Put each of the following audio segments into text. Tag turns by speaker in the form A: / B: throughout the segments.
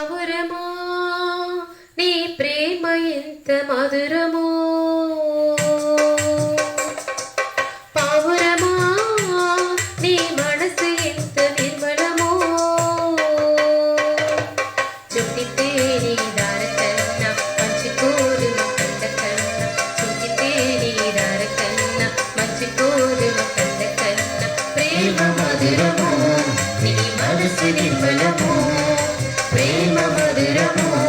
A: పావురమా నీ ప్రేమ ఎంత మధురమో, పావురమా నీ మనసు ఎంత నిర్మలమో, చుట్టితే నీ దార కన్నా మంచి కోరుమ కండ కన్నా, చుట్టితే నీ దార కన్నా మంచి కోరుమ కండ కన్నా, ప్రేమ మధురమో నీ మనసు నిర్మలమో, ప్రేమ మధురమో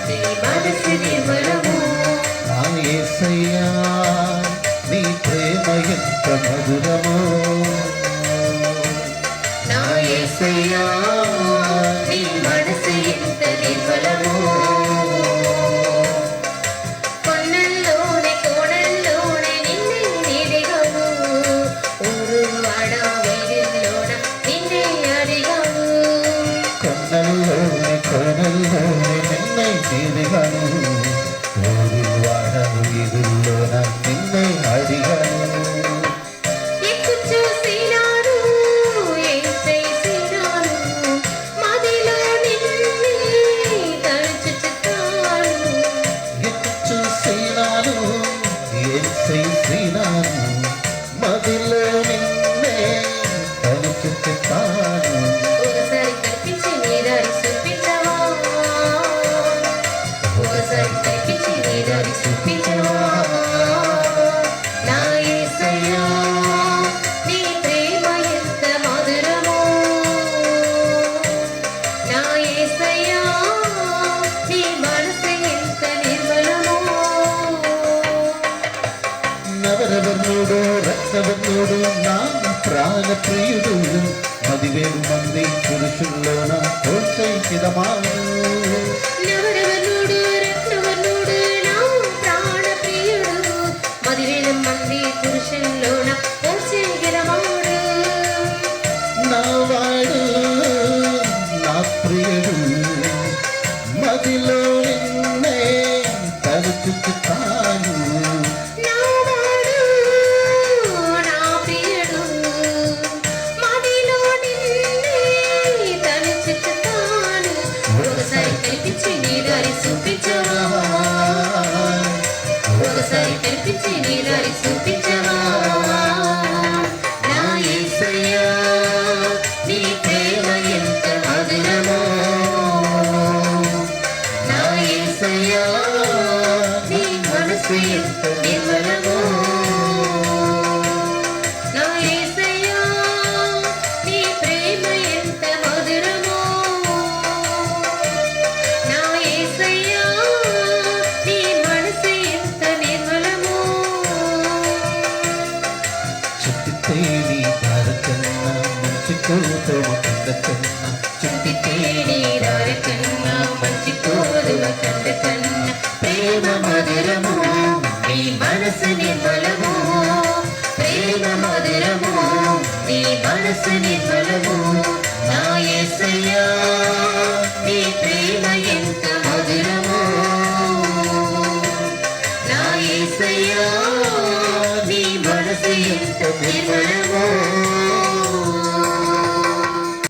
A: నీ మనసు నిర్మలమో.
B: నా యేసయ్యా నీ ప్రేమ ఎంత మధురమో,
A: నా యేసయ్యా నీ మనసు ఎంత నిర్మలమో, కొన్నల్లోనే కోణల్లోనే నిన్నే నీడిగాను, ఊరు వాడ వీధుల్లోన నిన్నే అడిగాను,
B: కొండల్లోని కోనల్లోని నిన్నే తిరిగాను, ఊరు వాడ వీధుల్లోన నిన్నే అడిగాను.
A: ఎక్కు చూసినాను ఏం చేసినాను, మదిలో నిన్నే తలుచుచుతాను,
B: ఎటు చూసినాను ఏం చేసినాను, మదిలో నిన్నే తలుచుతాను.
A: ఒకసారి కనిపించి నీ దారి చూపించవా, ఒకసారి కనిపించి నీ దారి చూపించవా, నా యేసయ్యా నీ ప్రేమ ఎంత మధురమో, నా యేసయ్యా నీ మనసు ఎంత నిర్మలమో.
B: నవరవర్ణుడు రత్నవర్ణుడు నా ప్రాణ ప్రియుడు, 10,000 మంది పురుషుల్లోన ప్రోత్సహితమాను.
A: నవరవనుడు రత్నవనుడు నా ప్రాణ ప్రియుడు, 10,000 మంది పురుషుల్లోన పోసేగిరవాడు,
B: నా వాడు నా ప్రియుడు, మదిలో నిన్నే తలుచుతాను.
A: నా వాడు నా ప్రియుడు, మదిలో నిన్నే తలుచుతాను, ఒకసారి కనిపించి నీ దారి చూపించవా, ఒకసారి కనిపించి నీ దారి చూపించవా, నా యేసయ్యా నీ ప్రేమ ఎంత మధురమో, నా యేసయ్యా నీ మనసు ఎంత నిర్మలమో, నా యేసయ్యా నీ ప్రేమ ఎంత మధురమో, నా యేసయ్యా నీ మనసు ఎంత నిర్మలమో.
B: చుట్టితే నీ దారి కన్నా మంచి కోరుమ కంద కన్నా,
A: చుట్టితే నీ దారి కన్నా మంచి కోరుమ కండ కన్నా, ప్రేమ మధురమో నీ మనసు నిర్మలమో, ప్రేమ మధురమో నీ మనసు నిర్మలమో, నా యేసయ్యా నీ ప్రేమ ఎంత మధురమో, నా యేసయ్యా నీ మనసు ఎంత నిర్మలమో.